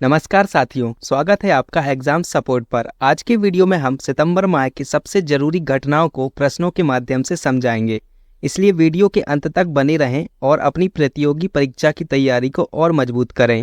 नमस्कार साथियों, स्वागत है आपका एग्जाम सपोर्ट पर। आज के वीडियो में हम सितंबर माह की सबसे जरूरी घटनाओं को प्रश्नों के माध्यम से समझाएंगे। इसलिए वीडियो के अंत तक बने रहें और अपनी प्रतियोगी परीक्षा की तैयारी को और मजबूत करें।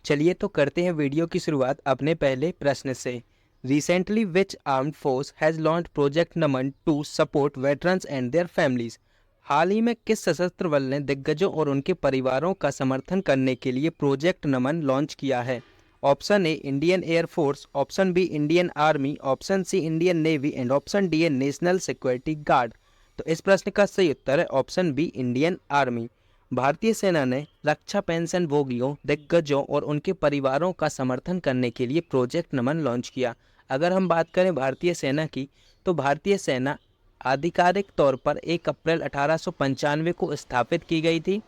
चलिए तो करते हैं वीडियो की शुरुआत अपने पहले प्रश्न से। Recently which armed force has launched project Naman to support veterans and their families. हाल ही में किस सशस्त्र बल ने दिग्गजों और उनके परिवारों का समर्थन करने के लिए प्रोजेक्ट नमन लॉन्च किया है? Option A Indian Air Force, option B Indian Army, option C Indian Navy and option D a National Security Guard. तो इस प्रश्न का सही उत्तर है ऑप्शन बी इंडियन आर्मी। भारतीय सेना ने रक्षा पेंशन भोगियों, दिग्गजों और उनके परिवारों का समर्थन करने के लिए प्रोजेक्ट नमन लॉन्च किया। अगर हम बात करें भारतीय सेना की, तो भारतीय सेना आधिकारिक तौर पर 1 अप्रैल 1895 को स्थापित की गई थी।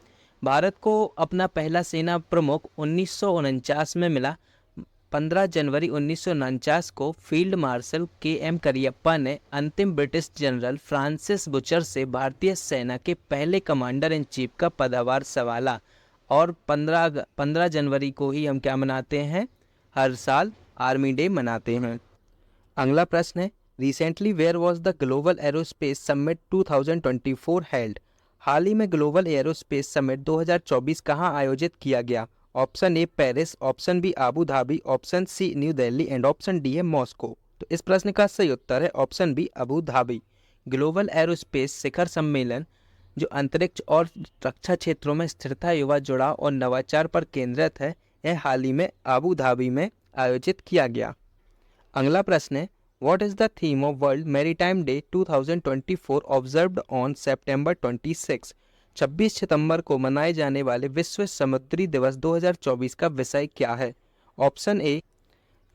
भारत को अपना पहला सेना प्रमुख 1949 में मिला। 15 जनवरी 1949 को फील्ड मार्शल के.एम. करियप्पा ने अंतिम ब्रिटिश जनरल फ्रांसिस बुचर से भारतीय सेना के पहले कमांडर इन चीफ का पदभार संभाला। और 15 जनवरी को ही हम क्या मनाते हैं? हर साल आर्मी डे मनाते हैं। अगला प्रश्न है, recently where was the global aerospace summit 2024 held. हाल ही में ग्लोबल एरोस्पेस समिट 2024 कहाँ आयोजित किया गया? Option A Paris, option B Abu Dhabi, option C New Delhi and option D है मॉस्को। तो इस प्रश्न का सही उत्तर है option B Abu Dhabi. Global aerospace शिखर सम्मेलन जो अंतरिक्ष और रक्षा क्षेत्रों में स्थिरता, युवा जुड़ाव और नवाचार पर केंद्रित है, यह हाल ही में आबू धाबी में आयोजित किया गया। अगला प्रश्न है, What is the theme of World Maritime Day 2024 observed on September 26? 26 सितंबर को मनाए जाने वाले विश्व समुद्री दिवस 2024 का विषय क्या है? Option A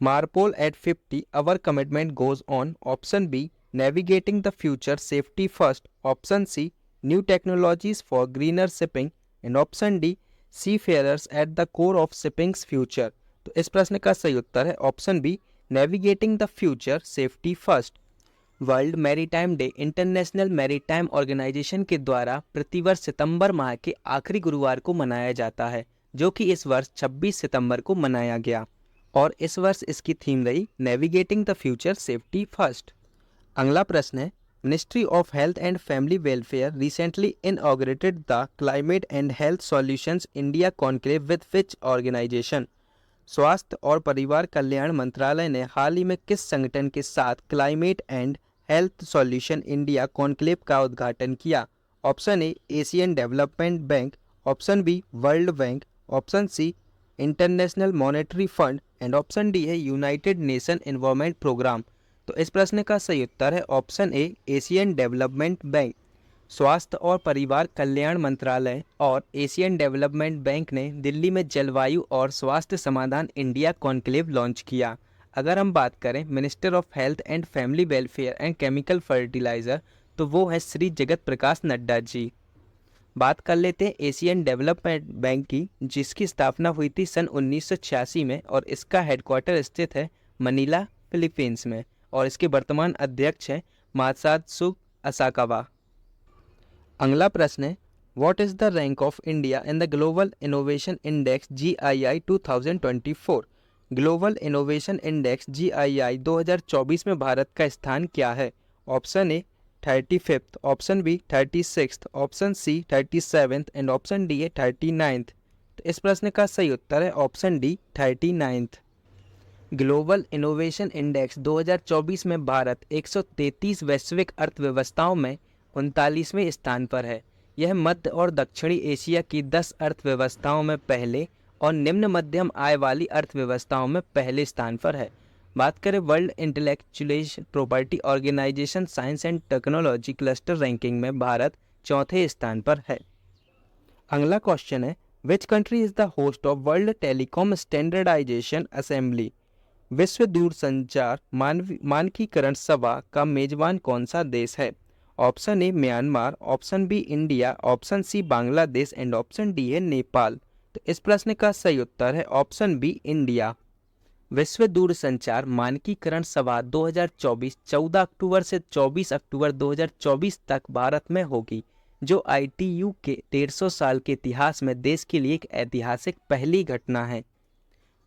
MARPOL at 50 our commitment goes on, option B navigating the future safety first, option C new technologies for greener shipping and option D seafarers at the core of shipping's future. तो इस प्रश्न का सही उत्तर है option B navigating the future safety first. World maritime day international maritime organisation के द्वारा प्रतिवर्ष सितंबर माह के आखिरी गुरुवार को मनाया जाता है, जो कि इस वर्ष 26 सितंबर को मनाया गया और इस वर्ष इसकी थीम रही navigating the future safety first. अगला प्रश्न है, ministry of health and family welfare recently inaugurated the climate and health solutions India conclave with which organisation. स्वास्थ्य और परिवार कल्याण मंत्रालय ने हाल ही में किस संगठन के साथ climate and health solution India conclave का उद्घाटन किया? Option A Asian Development Bank, option B World Bank, option C International Monetary Fund and option D है यूनाइटेड नेशन एनवायरनमेंट प्रोग्राम। तो इस प्रश्न का सही उत्तर है option A Asian Development Bank. स्वास्थ्य और परिवार कल्याण मंत्रालय और एशियन डेवलपमेंट बैंक ने दिल्ली में जलवायु और स्वास्थ्य समाधान इंडिया कॉन्क्लेव लॉन्च किया। अगर हम बात करें minister of health and family welfare and chemical fertiliser, तो वो है श्री जगत प्रकाश नड्डा जी। बात कर लेते हैं एशियन डेवलपमेंट बैंक की, जिसकी स्थापना हुई थी सन 1986 में और इसका हेडक्वार्टर स्थित है मनीला, फिलीपींस में और इसके वर्तमान अध्यक्ष हैं मात्सुत्सु असाकावा। अगला प्रश्न है, what is the rank of India in the global innovation index GII 2024। Global innovation index GII 2024 में भारत का स्थान क्या है? Option A 35th, option B 36th, option C 37th and option D है 39th। तो इस प्रश्न का सही उत्तर है option D 39th। Global innovation index 2024 में भारत 133 वैश्विक अर्थव्यवस्थाओं में 39वें स्थान पर है। यह मध्य और दक्षिणी एशिया की 10 अर्थव्यवस्थाओं में पहले और निम्न मध्यम आय वाली अर्थव्यवस्थाओं में पहले स्थान पर है। बात करें world intellectual property organisation science and technology cluster ranking में भारत चौथे स्थान पर है। अगला क्वेश्चन है, which country is the host of world telecom standardisation assembly. विश्व दूरसंचार मानकीकरण सभा का मेजबान कौन सा देश है? Option A Myanmar, option B India, option C Bangladesh and option D है नेपाल। तो इस प्रश्न का सही उत्तर है ऑप्शन बी इंडिया। विश्व दूरसंचार मानकीकरण सभा 2024 14 अक्टूबर से 24 अक्टूबर 2024 तक भारत में होगी, जो ITU के 150 साल के इतिहास में देश के लिए एक ऐतिहासिक पहली घटना है।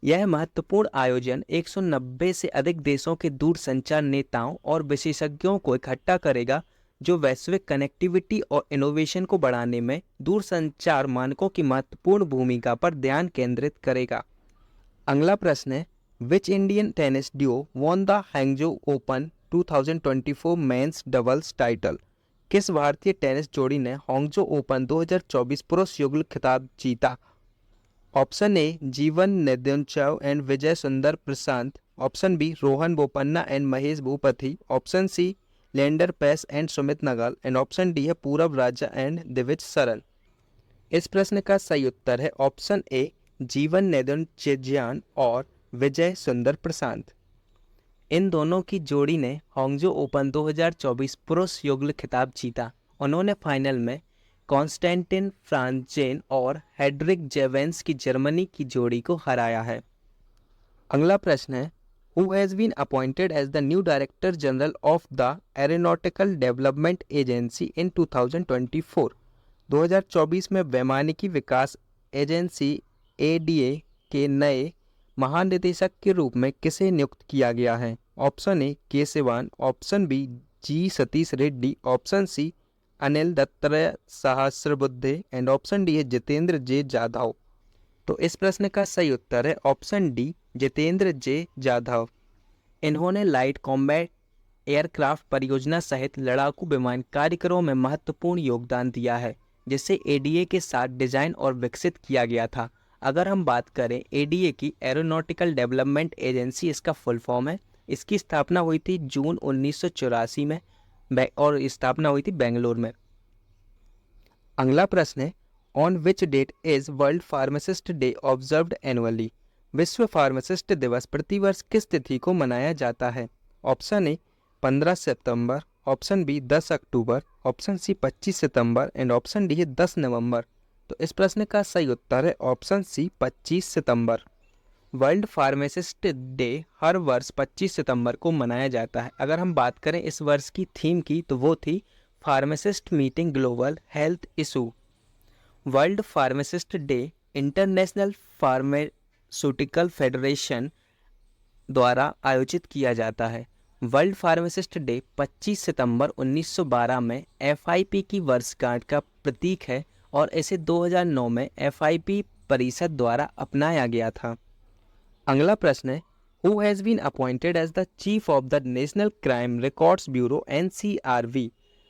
यह महत्वपूर्ण आयोजन 190 से अधिक देशों के दूरसंचार नेताओं और विशेषज्ञों को इकट्ठा करेगा, जो वैश्विक कनेक्टिविटी और इनोवेशन को बढ़ाने में दूरसंचार मानकों की महत्वपूर्ण भूमिका पर ध्यान केंद्रित करेगा। अगला प्रश्न है, which Indian tennis duo won the Hangzhou Open 2024 men's doubles title? किस भारतीय टेनिस जोड़ी ने हांगजो ओपन 2024 पुरुष युगल खिताब जीता? ऑप्शन ए जीवन नेदुनचव and Vijay Sundar Prashanth, option B Rohan Bopanna and Mahesh Bhupathi, option C Leander Paes and Sumit Nagal, and option D है पूरब राजा एंड दिविज सरन। इस प्रश्न का सही उत्तर है ऑप्शन ए जीवन नेदुनचेजियान और विजय सुंदर प्रशांत। इन दोनों की जोड़ी ने हांगजो ओपन 2024 पुरुष युगल खिताब जीता। उन्होंने फाइनल में कॉन्स्टेंटिन फ्रांजेन और हेड्रिक जेवेंस की जर्मनी की जोड़ी को हराया है। अगला प्रश्न है, who has been appointed as the new director general of the aeronautical development agency in 2024? 2024 में वैमानिकी विकास एजेंसी ADA के नए महानिदेशक के रूप में किसे नियुक्त किया गया है? Option A K Sivan, option B G Satish Reddy, option C Anil Dattatreya Sahasrabuddhe, and option D है जितेंद्र जे जाधव। तो इस प्रश्न का सही उत्तर है ऑप्शन डी जितेंद्र जे जाधव। इन्होंने लाइट कॉम्बैट एयरक्राफ्ट परियोजना सहित लड़ाकू विमान कार्यक्रमों में महत्वपूर्ण योगदान दिया है, जिसे ADA के साथ डिजाइन और विकसित किया गया था। अगर हम बात करें ADA की, एरोनॉटिकल डेवलपमेंट एजेंसी इसका फुल फॉर्म है। इसकी स्थापना हुई थी जून 1984 में और स्थापना हुई थी बेंगलोर में। अगला प्रश्न है, on which date is world pharmacist day observed annually? विश्व फार्मासिस्ट दिवस प्रतिवर्ष किस तिथि को मनाया जाता है? ऑप्शन ए 15 सितंबर, ऑप्शन बी 10 अक्टूबर, ऑप्शन सी 25 सितंबर, एंड ऑप्शन डी है 10 नवंबर। तो इस प्रश्न का सही उत्तर है ऑप्शन सी 25 सितंबर। वर्ल्ड फार्मासिस्ट डे हर वर्ष 25 सितंबर को मनाया जाता है। अगर हम बात करें इस वर्ष की थीम की, तो वो थी pharmacist meeting global health issue. World pharmacist day international pharmaceutical federation द्वारा आयोजित किया जाता है। वर्ल्ड फार्मासिस्ट डे 25 सितंबर 1912 में FIP की वर्षगांठ का प्रतीक है और इसे 2009 में FIP परिषद द्वारा अपनाया गया था। अगला प्रश्न है, who has been appointed as the chief of the national crime records bureau NCRB?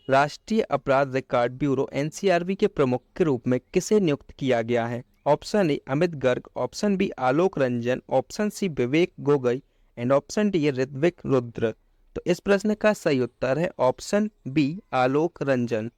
राष्ट्रीय अपराध रिकॉर्ड ब्यूरो NCRB के प्रमुख के रूप में किसे नियुक्त किया गया है? Option A Amit Garg, option B Alok Ranjan, option C Vivek Gogoi, and option D Ritwik Rudra. तो इस प्रश्न का सही उत्तर है option B Alok Ranjan.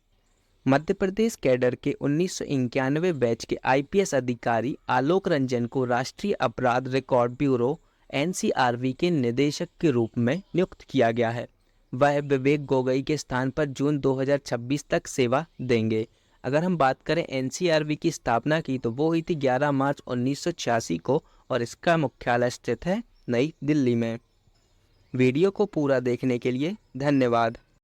Madhya Pradesh cadre के 1991 बैच के IPS अधिकारी आलोक रंजन को राष्ट्रीय अपराध रिकॉर्ड ब्यूरो NCRB के निदेशक के रूप में नियुक्त किया गया है। वह विवेक गोगोई के स्थान पर जून 2026 तक सेवा देंगे। अगर हम बात करें NCRB की स्थापना की, तो वो हुई थी 11 मार्च 1986 को और इसका मुख्यालय स्थित है नई दिल्ली में। वीडियो को पूरा देखने के लिए धन्यवाद।